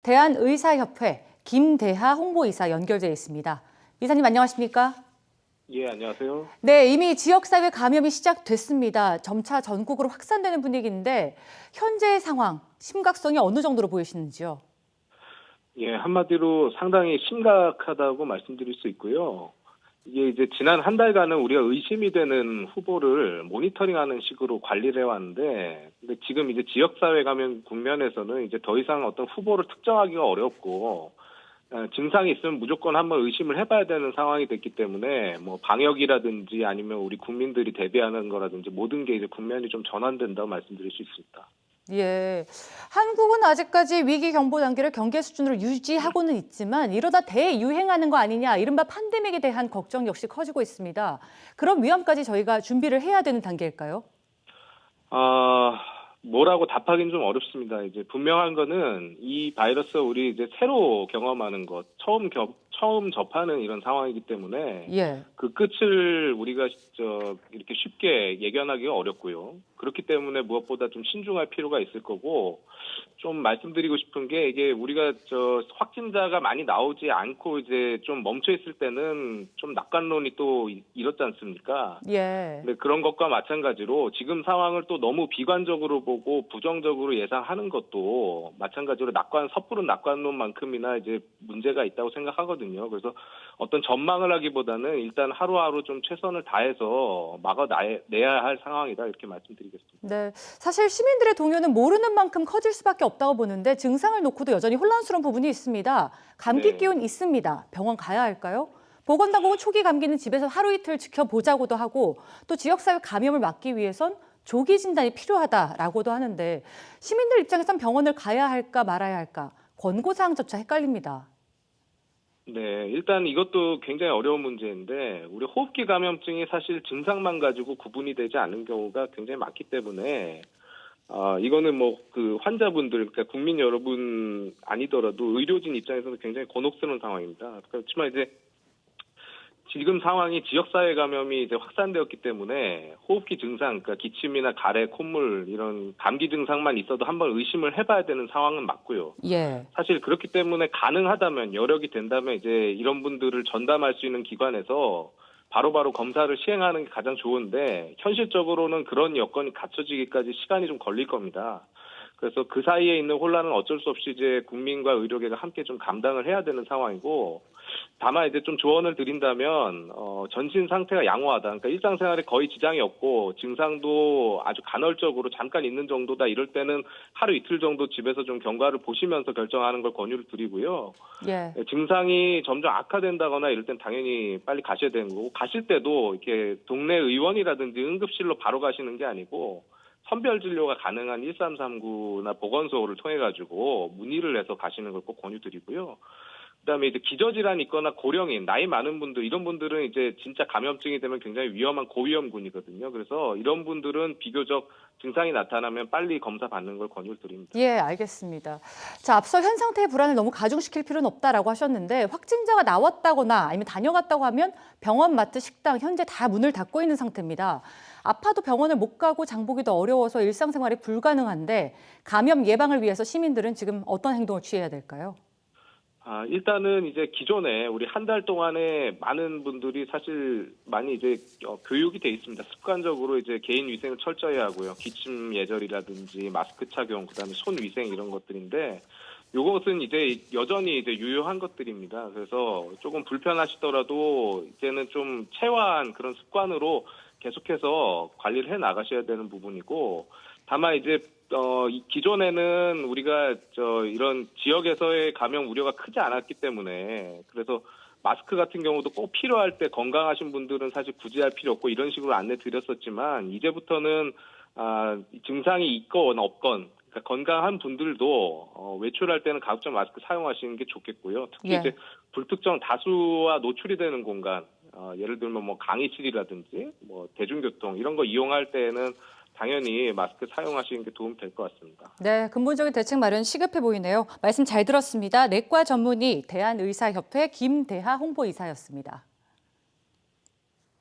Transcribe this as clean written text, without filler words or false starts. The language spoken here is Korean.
대한의사협회 김대하 홍보이사 연결돼 있습니다. 이사님 안녕하십니까? 예, 안녕하세요. 네, 이미 지역사회 감염이 시작됐습니다. 점차 전국으로 확산되는 분위기인데 현재의 상황, 심각성이 어느 정도로 보이시는지요? 예, 한마디로 상당히 심각하다고 말씀드릴 수 있고요. 이게 이제 지난 한 달간은 우리가 의심이 되는 후보를 모니터링하는 식으로 관리를 해왔는데, 근데 지금 이제 지역사회 감염 국면에서는 이제 더 이상 어떤 후보를 특정하기가 어렵고, 증상이 있으면 무조건 한번 의심을 해봐야 되는 상황이 됐기 때문에 뭐 방역이라든지 아니면 우리 국민들이 대비하는 거라든지 모든 게 이제 국면이 좀 전환된다고 말씀드릴 수 있습니다. 예, 한국은 아직까지 위기 경보 단계를 경계 수준으로 유지하고는 있지만 이러다 대유행하는 거 아니냐, 이른바 팬데믹에 대한 걱정 역시 커지고 있습니다. 그런 위험까지 저희가 준비를 해야 되는 단계일까요? 뭐라고 답하기는 좀 어렵습니다. 이제 분명한 거는 이 바이러스 우리 이제 새로 경험하는 것, 처음 접하는 이런 상황이기 때문에 예. 그 끝을 우리가 이렇게 쉽게 예견하기가 어렵고요. 그렇기 때문에 무엇보다 좀 신중할 필요가 있을 거고, 좀 말씀드리고 싶은 게 이게 우리가 확진자가 많이 나오지 않고 이제 좀 멈춰 있을 때는 좀 낙관론이 또 이렇지 않습니까? 예. 네, 그런 것과 마찬가지로 지금 상황을 또 너무 비관적으로 보고 부정적으로 예상하는 것도 마찬가지로 섯부른 낙관론만큼이나 이제 문제가 있다고 생각하거든요. 그래서 어떤 전망을 하기보다는 일단 하루하루 좀 최선을 다해서 막아내야 할 상황이다, 이렇게 말씀드리겠습니다. 네, 사실 시민들의 동요는 모르는 만큼 커질 수밖에 없다고 보는데 증상을 놓고도 여전히 혼란스러운 부분이 있습니다. 감기 네. 기운 있습니다. 병원 가야 할까요? 보건당국은 초기 감기는 집에서 하루 이틀 지켜보자고도 하고 또 지역사회 감염을 막기 위해선 조기 진단이 필요하다라고도 하는데 시민들 입장에선 병원을 가야 할까 말아야 할까 권고사항조차 헷갈립니다. 네, 일단 이것도 굉장히 어려운 문제인데 우리 호흡기 감염증이 사실 증상만 가지고 구분이 되지 않는 경우가 굉장히 많기 때문에 이거는 뭐 그 환자분들, 그러니까 국민 여러분 아니더라도 의료진 입장에서는 굉장히 곤혹스러운 상황입니다. 그렇지만 이제 지금 상황이 지역사회 감염이 이제 확산되었기 때문에 호흡기 증상, 그러니까 기침이나 가래, 콧물 이런 감기 증상만 있어도 한번 의심을 해봐야 되는 상황은 맞고요. 예. 사실 그렇기 때문에 가능하다면, 여력이 된다면 이제 이런 분들을 전담할 수 있는 기관에서 바로바로 검사를 시행하는 게 가장 좋은데 현실적으로는 그런 여건이 갖춰지기까지 시간이 좀 걸릴 겁니다. 그래서 그 사이에 있는 혼란은 어쩔 수 없이 이제 국민과 의료계가 함께 좀 감당을 해야 되는 상황이고, 다만 이제 좀 조언을 드린다면 전신 상태가 양호하다. 그러니까 일상생활에 거의 지장이 없고 증상도 아주 간헐적으로 잠깐 있는 정도다. 이럴 때는 하루 이틀 정도 집에서 좀 경과를 보시면서 결정하는 걸 권유를 드리고요. 예. 증상이 점점 악화된다거나 이럴 땐 당연히 빨리 가셔야 되는 거고, 가실 때도 이렇게 동네 의원이라든지 응급실로 바로 가시는 게 아니고 선별 진료가 가능한 1339나 보건소를 통해 가지고 문의를 해서 가시는 걸 꼭 권유드리고요. 그다음에 이제 기저질환이 있거나 고령인, 나이 많은 분들, 이런 분들은 이제 진짜 감염증이 되면 굉장히 위험한 고위험군이거든요. 그래서 이런 분들은 비교적 증상이 나타나면 빨리 검사 받는 걸 권유를 드립니다. 예, 알겠습니다. 자, 앞서 현 상태의 불안을 너무 가중시킬 필요는 없다라고 하셨는데 확진자가 나왔다거나 아니면 다녀갔다고 하면 병원, 마트, 식당 현재 다 문을 닫고 있는 상태입니다. 아파도 병원을 못 가고 장보기도 어려워서 일상생활이 불가능한데 감염 예방을 위해서 시민들은 지금 어떤 행동을 취해야 될까요? 일단은 이제 기존에 우리 한 달 동안에 많은 분들이 사실 많이 이제 교육이 돼 있습니다. 습관적으로 이제 개인 위생을 철저히 하고요. 기침 예절이라든지 마스크 착용, 그다음에 손 위생 이런 것들인데 요것은 이제 여전히 이제 유효한 것들입니다. 그래서 조금 불편하시더라도 이제는 좀 체화한 그런 습관으로 계속해서 관리를 해 나가셔야 되는 부분이고, 다만 이제 기존에는 우리가 이런 지역에서의 감염 우려가 크지 않았기 때문에, 그래서 마스크 같은 경우도 꼭 필요할 때 건강하신 분들은 사실 굳이 할 필요 없고 이런 식으로 안내 드렸었지만, 이제부터는 증상이 있건 없건, 그러니까 건강한 분들도 외출할 때는 가급적 마스크 사용하시는 게 좋겠고요. 특히 예. 이제 불특정 다수와 노출이 되는 공간, 예를 들면 뭐 강의실이라든지 뭐 대중교통 이런 거 이용할 때는 당연히 마스크 사용하시는 게 도움 될 것 같습니다. 네, 근본적인 대책 마련 시급해 보이네요. 말씀 잘 들었습니다. 내과 전문의 대한의사협회 김대하 홍보이사였습니다.